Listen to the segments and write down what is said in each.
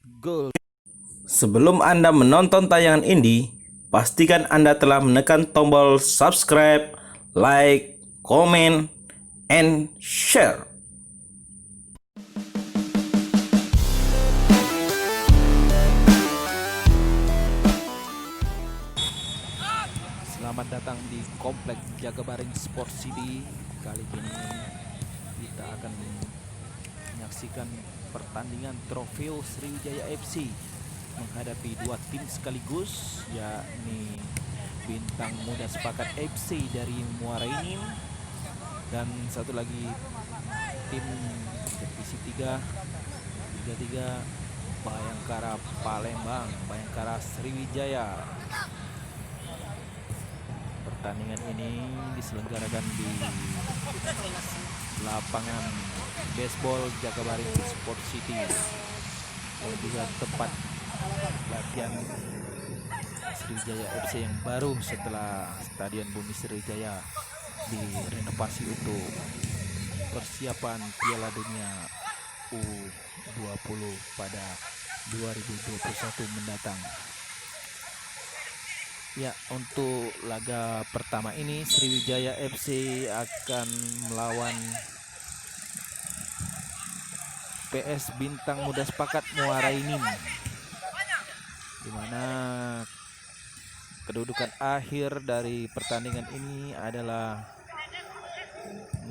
Gol. Sebelum Anda menonton tayangan ini, pastikan Anda telah menekan tombol subscribe, like, comment, and share. Selamat datang di Komplek Jagabaring Sport City. Kali ini kita akan menyaksikan pertandingan Trofeo Sriwijaya FC menghadapi dua tim sekaligus, yakni Bintang Muda Sepakat FC dari Muara Enim dan satu lagi tim divisi 3 Liga 3 Bayangkara Palembang, Bayangkara Sriwijaya. Pertandingan ini diselenggarakan di lapangan baseball Jagabaring Sport City yang juga tempat latihan Sriwijaya FC yang baru setelah Stadion Bumi Sriwijaya direnovasi untuk persiapan Piala Dunia U20 pada 2021 mendatang. Ya, untuk laga pertama ini Sriwijaya FC akan melawan PS Bintang Muda Sepakat Muara Enim, di mana kedudukan akhir dari pertandingan ini adalah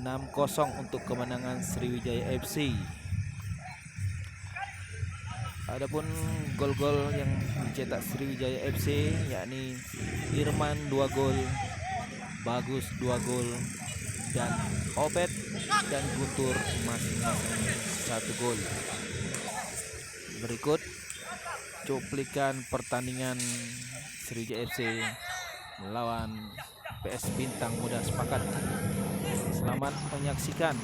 6-0 untuk kemenangan Sriwijaya FC. Adapun gol-gol yang dicetak Sriwijaya FC yakni Irman 2 gol, Bagus 2 gol, dan Obed dan Guntur masing-masing 1 gol. Berikut cuplikan pertandingan Sriwijaya FC melawan PS Bintang Muda Sepakat. Selamat menyaksikan.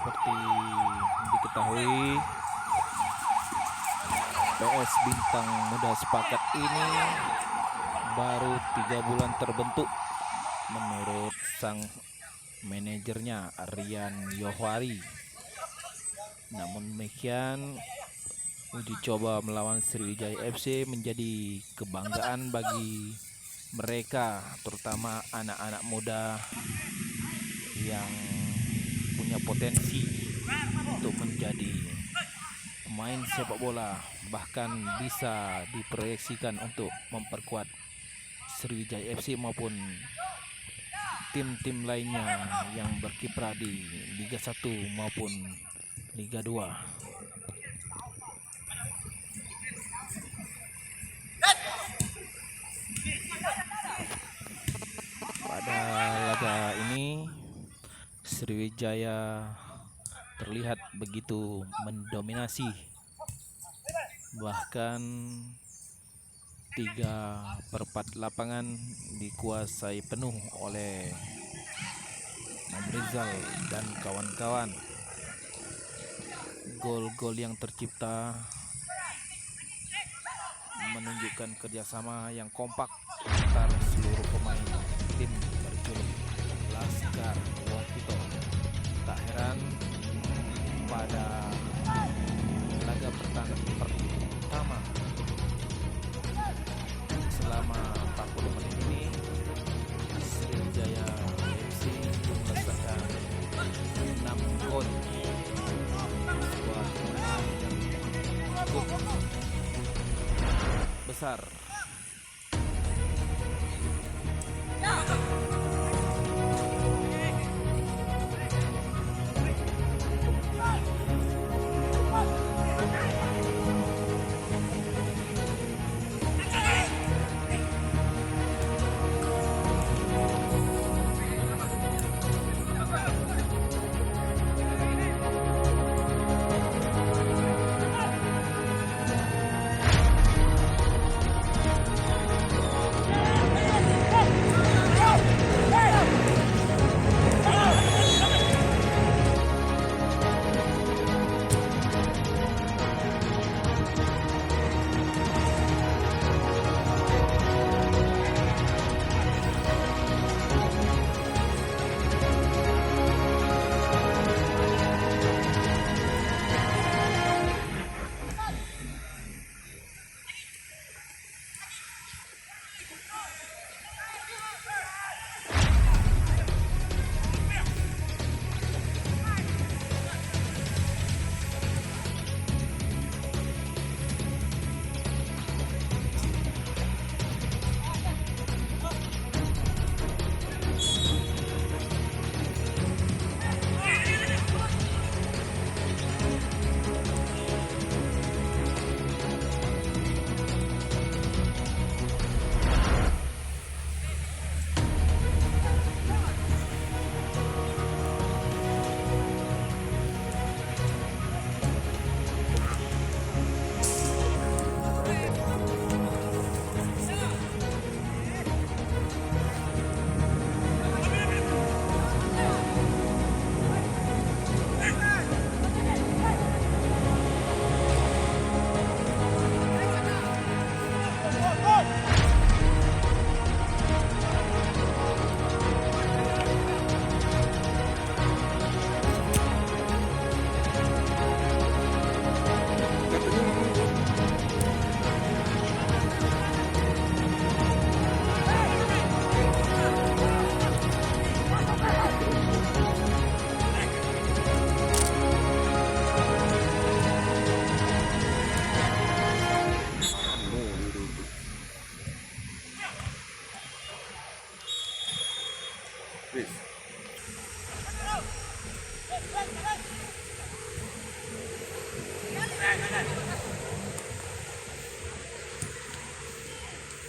Seperti diketahui, PS Bintang Muda Sepakat ini baru 3 bulan terbentuk menurut sang manajernya Rian Yohwari. Namun demikian, uji coba melawan Sriwijaya FC menjadi kebanggaan bagi mereka, terutama anak-anak muda yang punya potensi untuk menjadi pemain sepak bola, bahkan bisa diproyeksikan untuk memperkuat Sriwijaya FC maupun tim-tim lainnya yang berkiprah di Liga 1 maupun Liga 2. Pada laga ini Sriwijaya terlihat begitu mendominasi, bahkan 3/4 lapangan dikuasai penuh oleh Rizal dan kawan-kawan. Gol-gol yang tercipta menunjukkan kerjasama yang kompak antar seluruh pemain tim berjuluk Laskar Wongkito. besar.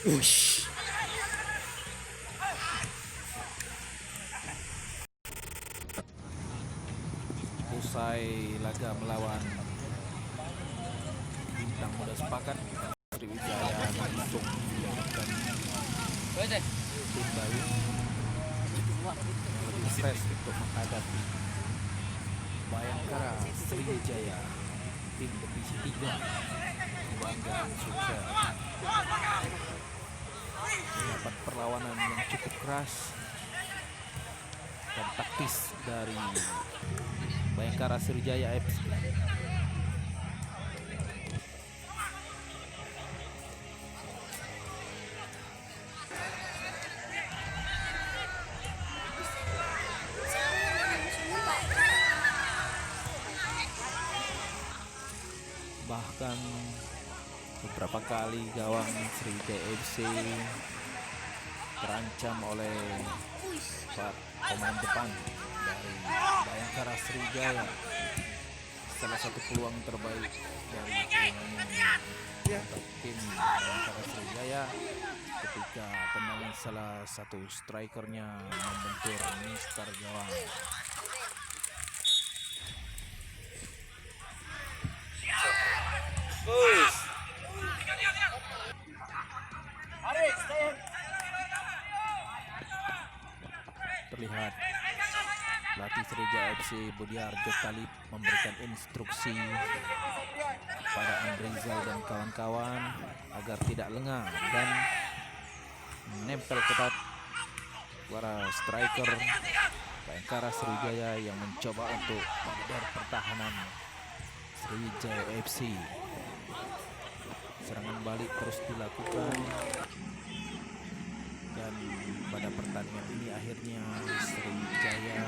Ush. Usai laga melawan Bintang Muda Sepakat, Sriwijaya langsung menjadikan tim baru lebih fresh untuk menghadapi Bayangkara Sriwijaya, tim divisi 3 kebanggaan Sulsel. Mendapat perlawanan yang cukup keras dan taktis dari Bayangkara Sriwijaya FC. Bahkan beberapa kali gawang Sriwijaya FC terancam oleh pemain depan dari Bayangkara Sriwijaya. Salah satu peluang terbaik dari tim Bayangkara Sriwijaya ketika tendangan salah satu strikernya membentur Mister gawang. Terlihat pelatih Sriwijaya FC Budiarjo Talib memberikan instruksi pada Andrizal dan kawan-kawan agar tidak lengah dan menempel ketat para striker Bayangkara Sriwijaya yang mencoba untuk mengejar pertahanan Sriwijaya FC. Serangan balik terus dilakukan dan pada pertandingan ini akhirnya Sriwijaya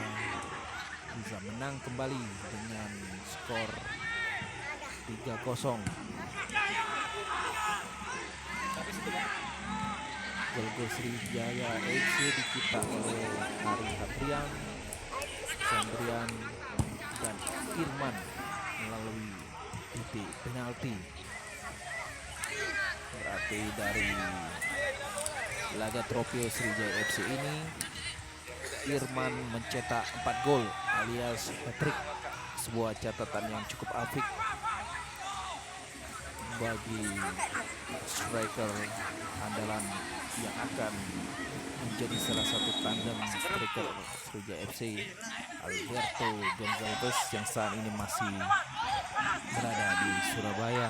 bisa menang kembali dengan skor 3-0. Gol Sriwijaya FC dicetak oleh Ari Haprian, Sandrian, dan Irman melalui titik penalti. Berarti dari laga Tropio Sriwijaya FC ini Irman mencetak 4 gol alias hat-trick, sebuah catatan yang cukup apik bagi striker andalan yang akan menjadi salah satu tandem striker Sriwijaya FC, Alberto Gonzalez, yang saat ini masih berada di Surabaya.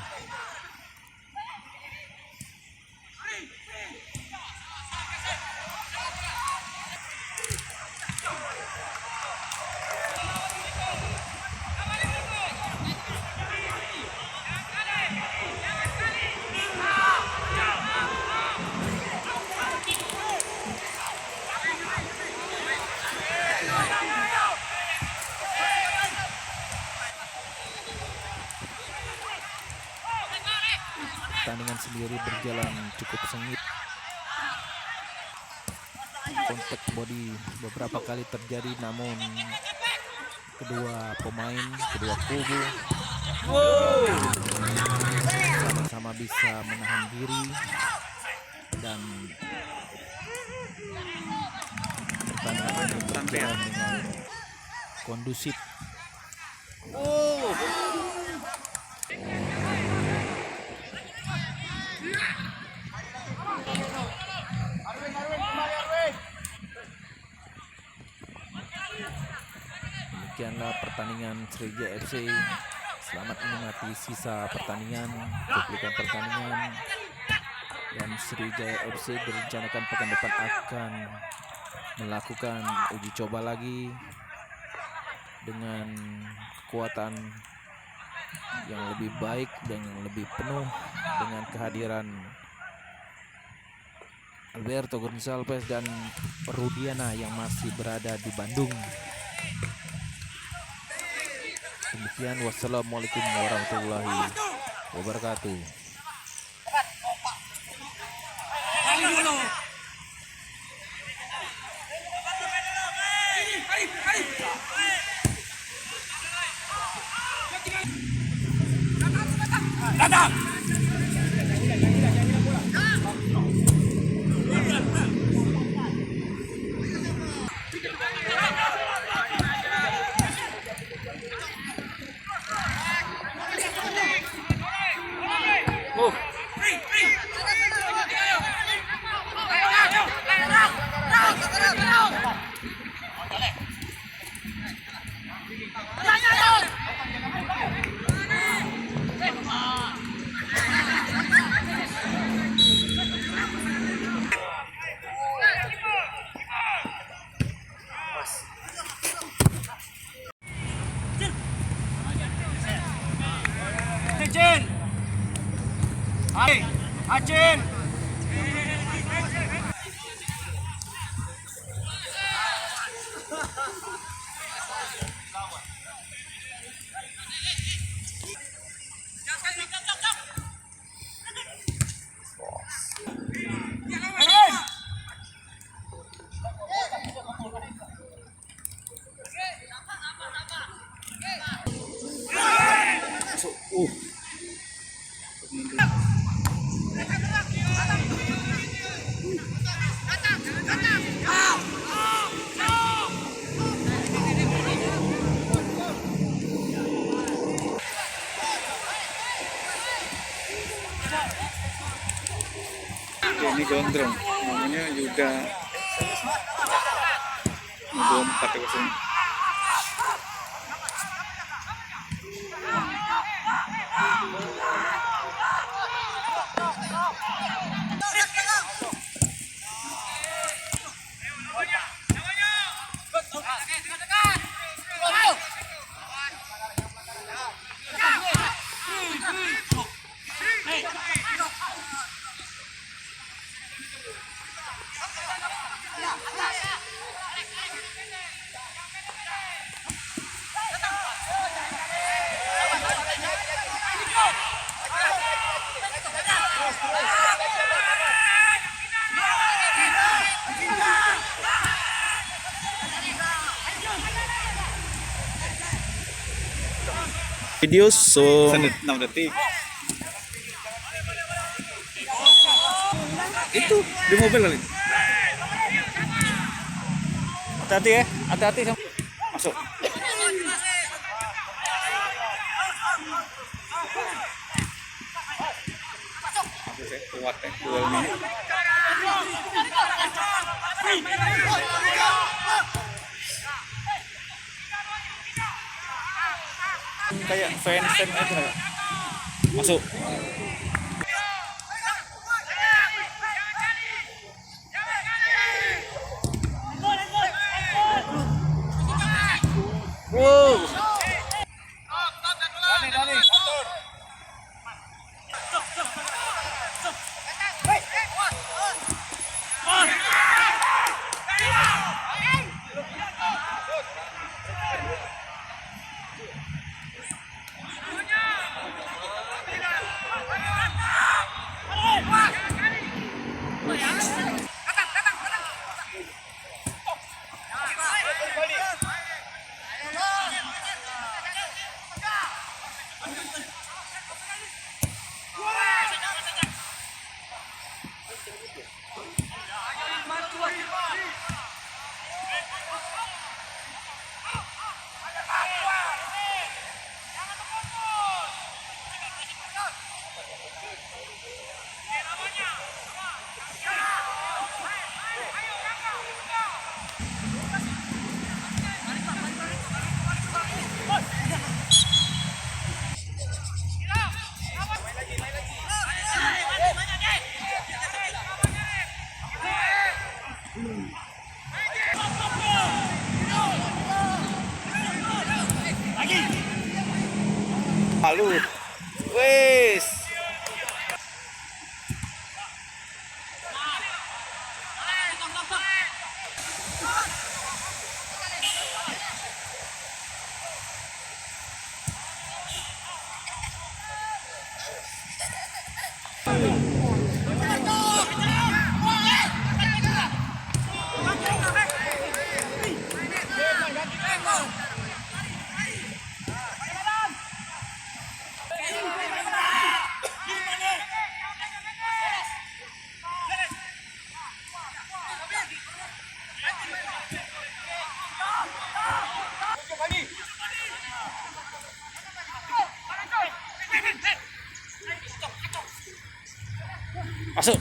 Pertandingan sendiri berjalan cukup sengit. Kontak body beberapa kali terjadi, namun kedua pemain, kedua kubu sama-sama bisa menahan diri dan pertandingan ini berjalan dengan kondusif. Demikianlah pertandingan Sriwijaya FC. Selamat menikmati sisa pertandingan, cuplikan pertandingan. Dan Sriwijaya FC direncanakan pekan depan akan melakukan uji coba lagi dengan kekuatan yang lebih baik dan yang lebih penuh, dengan kehadiran Alberto Gonzalez dan Rudiana yang masih berada di Bandung. Demikian, wassalamualaikum warahmatullahi wabarakatuh. Acin. Ini gondrong, namanya Yuda. Belum pakai kesini. Video so 6 detik. Itu di mobil kali. Hati-hati ya, hati-hati sama. Masuk. Masuk ya, kuat ya, 2 menit. Kayak fans aja nggak? Masuk. Wow. Malu. Wes. Masuk.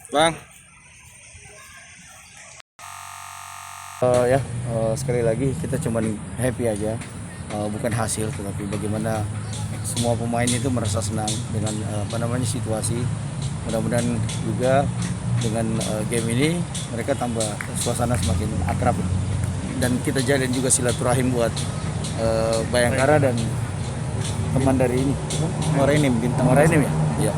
Bang. Sekali lagi kita cuman happy aja, bukan hasil, tetapi bagaimana semua pemain itu merasa senang dengan situasi. Mudah-mudahan juga dengan game ini mereka tambah suasana semakin akrab dan kita jalin juga silaturahim buat Bayangkara dan teman dari ini Morainim ya. Ya.